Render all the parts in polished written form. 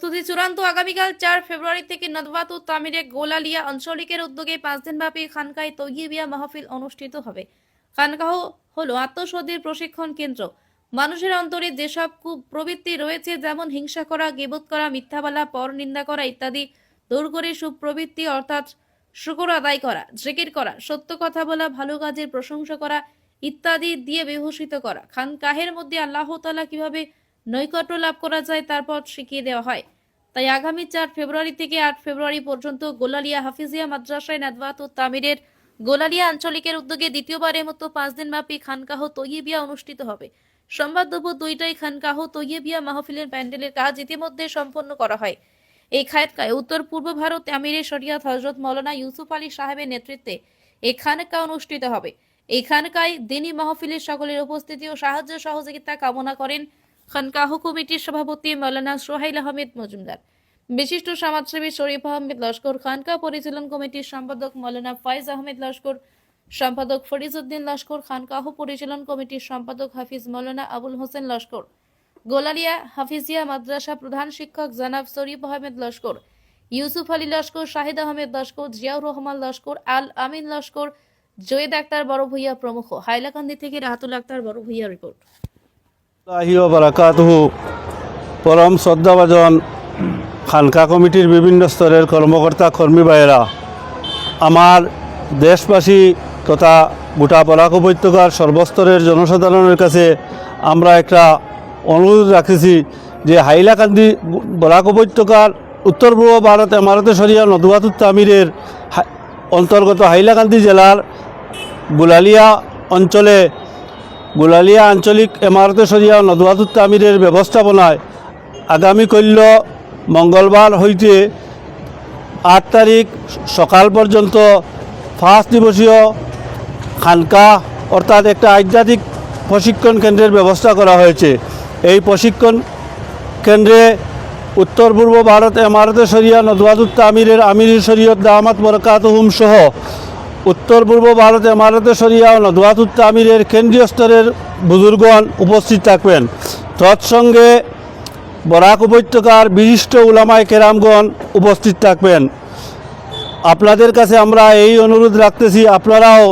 প্রস্তুতি চূড়ান্ত। আগামীকাল 4 ফেব্রুয়ারি থেকে নদওয়াত ও তামিরে গোলালিয়া আঞ্চলিকের উদ্যোগে 5 দিনব্যাপী খানকায় তৈয়বিয়া মাহফিল অনুষ্ঠিত হবে। খানকাহ হলো আত্মশুদ্ধির প্রশিক্ষণ কেন্দ্র। মানুষের অন্তরে যেসব কুপ্রবৃত্তি রয়েছে, যেমন হিংসা করা, গীবত করা, মিথ্যা বলা, পর নিন্দা করা ইত্যাদি দূর করে সুপ্রবৃত্তি অর্থাৎ শুকর আদায় করা, জিকির করা, সত্য কথা বলা, ভালো কাজের প্রশংসা করা ইত্যাদি দিয়ে বিভূষিত করা। খানকাহের মধ্যে আল্লাহ তাআলা কিভাবে নৈকট্য লাভ করা যায় তার পথ শিখিয়ে দেওয়া হয়। তাই আগামী 4 ফেব্রুয়ারি থেকে 8 ফেব্রুয়ারি পর্যন্ত গোলালিয়া হাফিজিয়া মাদ্রাসায় নদওয়াত ও তামিরের গোলালিয়া আঞ্চলিকের উদ্যোগে দ্বিতীয়বারের মতো 5 দিনব্যাপী খানকাহ তৈয়বিয়া অনুষ্ঠিত হবে। সোমবার দুপুর 2টায় খানকাহ তৈয়বিয়া মাহফিলের প্যান্ডেলের কাজ ইতিমধ্যে সম্পন্ন করা হয়। এই খানকায় উত্তর পূর্ব ভারত আমিরে শরিয়াত হযরত মাওলানা ইউসুফ আলী সাহেবের নেতৃত্বে এই খানকা অনুষ্ঠিত হবে। এই খানকায় দিনী মাহফিলের সকলের উপস্থিতি ও সাহায্য সহযোগিতা কামনা করেন খানকাহ কমিটির সভাপতি মাওলানা সোহাইল আহমেদ মজুমদার, বিশিষ্ট সমাজসেবী শরীফ আহমেদ লস্কর, খানকা পরিচালন কমিটির সম্পাদক মাওলানা ফয়েজ আহমেদ লস্কর, সম্পাদক ফরিজউদ্দিন লস্কর, খানকাহ পরিচালন কমিটির সম্পাদক হাফিজ মাওলানা আবুল হোসেন লস্কর, গোলালিয়া হাফিজিয়া মাদ্রাসা প্রধান শিক্ষক জনাব শরীফ আহমেদ লস্কর, ইউসুফ আলী লস্কর, শাহিদ আহমেদ লস্কর, জিয়াউর রহমান লস্কর, আল আমিন লস্কর, জয়েদ আক্তার বড় ভূঁইয়া প্রমুখ। হাইলাকান্দি থেকে রাহাতুল আক্তার বড় ভূঁইয়া রিপোর্ট। বারাকাতুহু। পরম শ্রদ্ধাভাজন খানকা কমিটির বিভিন্ন স্তরের কর্মকর্তা কর্মী ভাইয়েরা, আমার দেশবাসী তথা গোটা বরাক উপত্যকার সর্বস্তরের জনসাধারণের কাছে আমরা একটা অনুরোধ রাখতেছি যে হাইলাকান্দি বরাক উপত্যকার উত্তর পূর্ব ভারত এমারতে শরিয়া নদওয়াত ও তামিরের অন্তর্গত হাইলাকান্দি জেলার গোলালিয়া অঞ্চলে গোলালিয়া আঞ্চলিক এমারতে শরিয়া নদওয়াত ও তামিরের ব্যবস্থাপনায় আগামী কল্য মঙ্গলবার হইতে 8 তারিখ সকাল পর্যন্ত 5 দিবসীয় খানকা অর্থাৎ একটা আধ্যাত্মিক প্রশিক্ষণ কেন্দ্রের ব্যবস্থা করা হয়েছে। এই প্রশিক্ষণ কেন্দ্রে উত্তর পূর্ব ভারত এমারতে শরিয়া নদওয়াত ও তামিরের আমির শরীয়ত দামাত বরকাতুহুম সহ উত্তর পূর্ব ভারত এমারতে শরিয়া ও নদওয়াত ও তামিরের কেন্দ্রীয় স্তরের বুজুর্গগণ উপস্থিত থাকবেন। তৎসঙ্গে বরাক উপত্যকার বিশিষ্ট উলামায়ে কেরামগণ উপস্থিত থাকবেন। আপনাদের কাছে আমরা এই অনুরোধ রাখতেছি, আপনারাও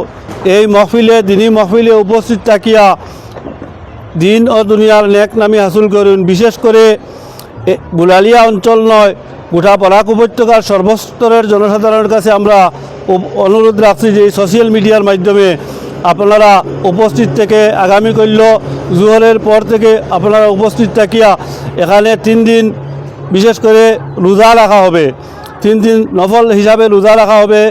এই মহফিলে দিনী মহফিলে উপস্থিত থাকিয়া দিন ও দুনিয়ার নেক নামি হাসিল করুন। বিশেষ করে গোলালিয়া অঞ্চল নয়, গোটা বরাক উপত্যকার সর্বস্তরের জনসাধারণের কাছে আমরা অনুরোধ রাখছি যে সোশ্যাল মিডিয়ার মাধ্যমে আপনারা উপস্থিত থেকে আগামী কল্য জোহরের পর থেকে আপনারা উপস্থিত থাকিয়া এখানে 3 দিন বিশেষ করে রোজা রাখা হবে। 3 দিন নফল হিসাবে রোজা রাখা হবে।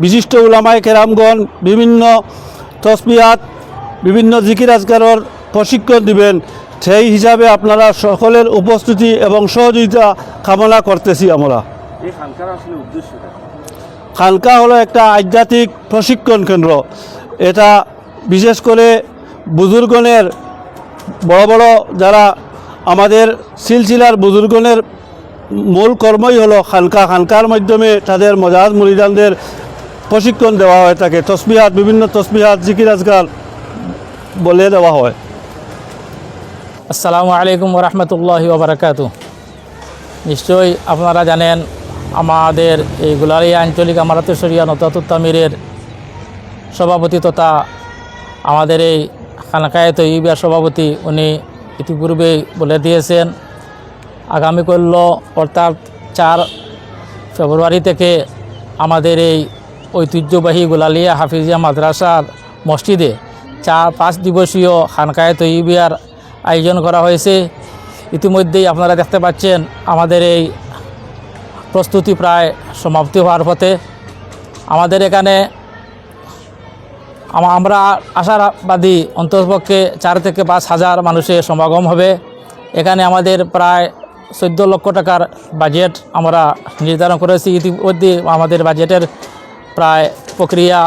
বিশিষ্ট উলামায়ে কেরামগণ বিভিন্ন তসবিহাত বিভিন্ন জিকির আজকারের প্রশিক্ষণ দিবেন। সেই হিসাবে আপনারা সকলের উপস্থিতি এবং সহযোগিতা কামনা করতেছি। আমরা খানকা হলো একটা আধ্যাত্মিক প্রশিক্ষণ কেন্দ্র। এটা বিশেষ করে বুজুর্গনের বড় বড় যারা আমাদের সিলসিলার বুজুর্গনের মূল কর্মই হলো খানকা। খানকার মাধ্যমে তাদের মজাজ মুরিদানদের প্রশিক্ষণ দেওয়া হয় থাকে। তসবিহাত বিভিন্ন তসবিহাত জিকির আজকার বলে দেওয়া হয়। আসসালামু আলাইকুম ওরহমতুল্লাহি ওবরাকাতু। নিশ্চয়ই আপনারা জানেন আমাদের এই গোলালিয়া আঞ্চলিক আমারতে শরিয়া নদওয়াত ও তামিরের সভাপতি তথা আমাদের এই খানকায়ে তৈয়বিয়া সভাপতি উনি ইতিপূর্বেই বলে দিয়েছেন, আগামী কল্য অর্থাৎ 4 ফেব্রুয়ারি থেকে আমাদের এই ঐতিহ্যবাহী গোলালিয়া হাফিজিয়া মাদ্রাসার মসজিদে 4-5 দিবসীয় খানকায়ে তৈয়বিয়ার আয়োজন করা হয়েছে। ইতিমধ্যেই আপনারা দেখতে পাচ্ছেন আমাদের এই প্রস্তুতি প্রায় সমাপ্তি হওয়ার পথে। আমাদের এখানে আমরা আশাবাদী অন্ততপক্ষে 4 থেকে 5 হাজার মানুষের সমাগম হবে। এখানে আমাদের প্রায় 14 লক্ষ টাকার বাজেট আমরা নির্ধারণ করেছি। ইতিমধ্যে আমাদের বাজেটের প্রায় প্রক্রিয়া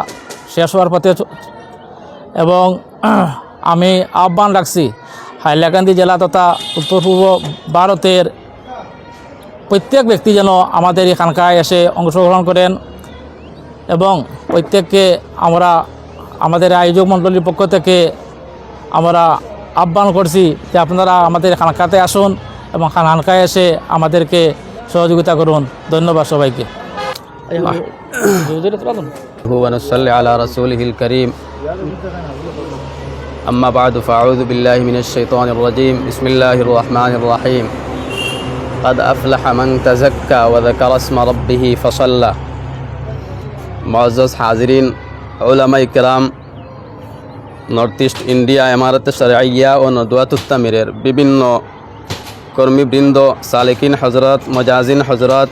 শেষ হওয়ার পথে এবং আমি আহ্বান রাখছি হাইলাকান্দি জেলা তথা উত্তর পূর্ব ভারতের প্রত্যেক ব্যক্তি যেন আমাদের এই খানকায় এসে অংশগ্রহণ করেন এবং প্রত্যেককে আমরা আমাদের আয়োজক মণ্ডলীর পক্ষ থেকে আমরা আহ্বান করছি যে আপনারা আমাদের খানকাতে আসুন এবং খানকায় এসে আমাদেরকে সহযোগিতা করুন। ধন্যবাদ সবাইকে। ونصلي على رسوله الكريم أما بعد فأعوذ بالله من الشيطان الرجيم بسم الله الرحمن الرحيم قد أفلح من تزكى وذكر اسم ربه فصلى معزز حاضرين علماء کرام নর্থ ইস্ট ইন্ডিয়া ইমারত শরঈয়া ও নদওয়াতুত তামিরের বিভিন্ন কর্মীবৃন্দ, সালেকিন হজরত, মজাজিন হজরত,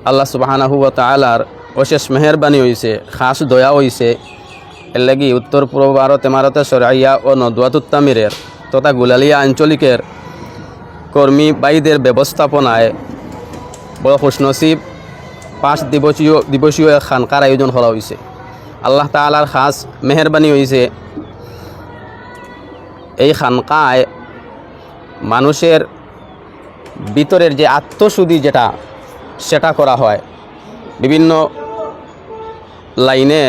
আল্লাহ সুবহানাহু ওয়া তাআলার অশেষ মেহেরবানি হইছে, খাস দয়া হইছে। এর লাগি উত্তর পূর্ব ভারত ইমারত শরঈয়া ও নদওয়াতুত তামিরের তথা গুলালিয়া আঞ্চলিকের কর্মী বাইদের ব্যবস্থাপনায় বড় খুশনসিব 5 দিবসীয় এক খানকার আয়োজন করা হয়েছে। আল্লাহ তাআলার খাস মেহেরবানি হয়েছে। এই খানকায় মানুষের ভিতরের যে আত্মশুদ্ধি সেটা করা হয়। বিভিন্ন লাইনে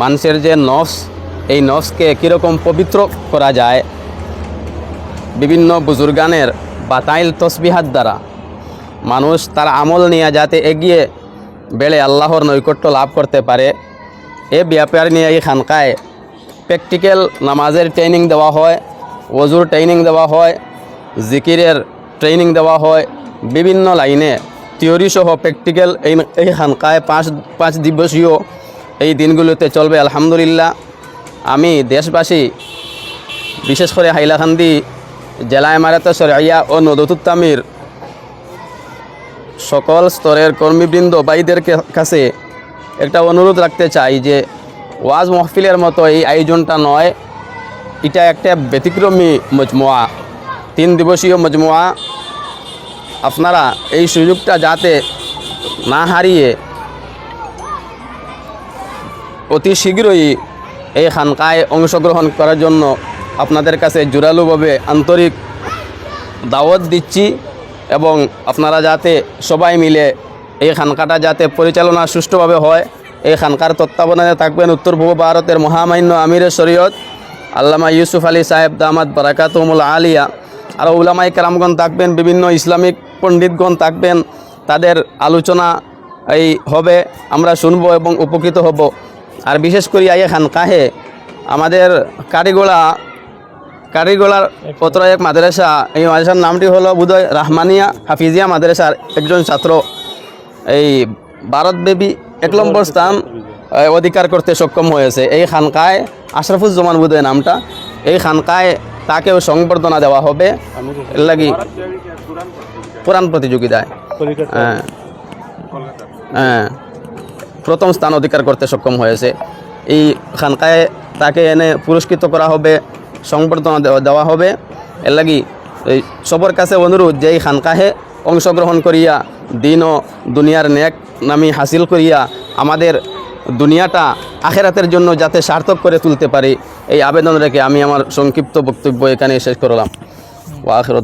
মানুষের যে নফস, এই নফসকে কীরকম পবিত্র করা যায় বিভিন্ন বুজুর্গানের বাতাইল তসবিহাত দ্বারা মানুষ তার আমল নিয়ে যাতে এগিয়ে বেড়ে আল্লাহর নৈকট্য লাভ করতে পারে, এ ব্যাপার নিয়ে এই খানকায় প্র্যাকটিক্যাল নামাজের ট্রেনিং দেওয়া হয়, ওযুর ট্রেনিং দেওয়া হয়, জিকিরের ট্রেনিং দেওয়া হয়। বিভিন্ন লাইনে থিওরি সহ প্র্যাকটিক্যাল এই খানকায় 5 দিবসীয় এই দিনগুলোতে চলবে আলহামদুলিল্লাহ। আমি দেশবাসী, বিশেষ করে হাইলাকান্দি জেলা ইমারত শরঈয়া ও নদওয়াতুত তামির সকল স্তরের কর্মীবৃন্দ ভাইদের কাছে একটা অনুরোধ রাখতে চাই যে ওয়াজ মাহফিলের মতো এই আয়োজনটা নয়, এটা একটা ব্যতিক্রমী মজমুয়া, 3 দিবসীয় মজমুয়া। আপনারা এই সুযোগটা যাতে না হারিয়ে অতি শীঘ্রই এই খানকায় অংশগ্রহণ করার জন্য আপনাদের কাছে জোরালোভাবে আন্তরিক দাওয়াত দিচ্ছি এবং আপনারা যাতে সবাই মিলে এই খানকাটা যাতে পরিচালনা সুষ্ঠুভাবে হয়। এই খানকার তত্ত্বাবধানে থাকবেন উত্তর পূর্ব ভারতের মহামান্য আমিরে শরীয়ত আল্লামা ইউসুফ আলী সাহেব দামাত বারাকাতুহুমুল আলিয়া। আরও উলামায়ে কেরামগণ থাকবেন, বিভিন্ন ইসলামিক পণ্ডিতগণ থাকবেন, তাদের আলোচনা এই হবে, আমরা শুনবো এবং উপকৃত হব। আর বিশেষ করে এই খানকাহে আমাদের কারিগোলার পত্র এক মাদ্রাসা, এই মাদ্রাসার নামটি হলো বোধহয় রাহমানিয়া হাফিজিয়া মাদ্রাসার একজন ছাত্র এই ভারতব্যাপী 1 নম্বর স্থান অধিকার করতে সক্ষম হয়েছে। এই খানকায় আশরাফুজ্জামান বোধহয় নামটা, এই খানকায় তাকেও সংবর্ধনা দেওয়া হবে। এর লাগি কোরআন প্রতিযোগিতায় প্রথম স্থান অধিকার করতে সক্ষম হয়েছে। এই খানকায় তাকে এনে পুরস্কৃত করা হবে, সংবর্ধনা দেওয়া হবে। এর লাগি এই সবার কাছে অনুরোধ যে এই খানকাহে অংশগ্রহণ করিয়া দিন ও দুনিয়ার নেক নামি হাসিল করিয়া আমাদের দুনিয়াটা আখেরাতের জন্য যাতে সার্থক করে তুলতে পারি, এই আবেদন রেখে আমি আমার সংক্ষিপ্ত বক্তব্য এখানে শেষ করলাম। ওয়া আখিরু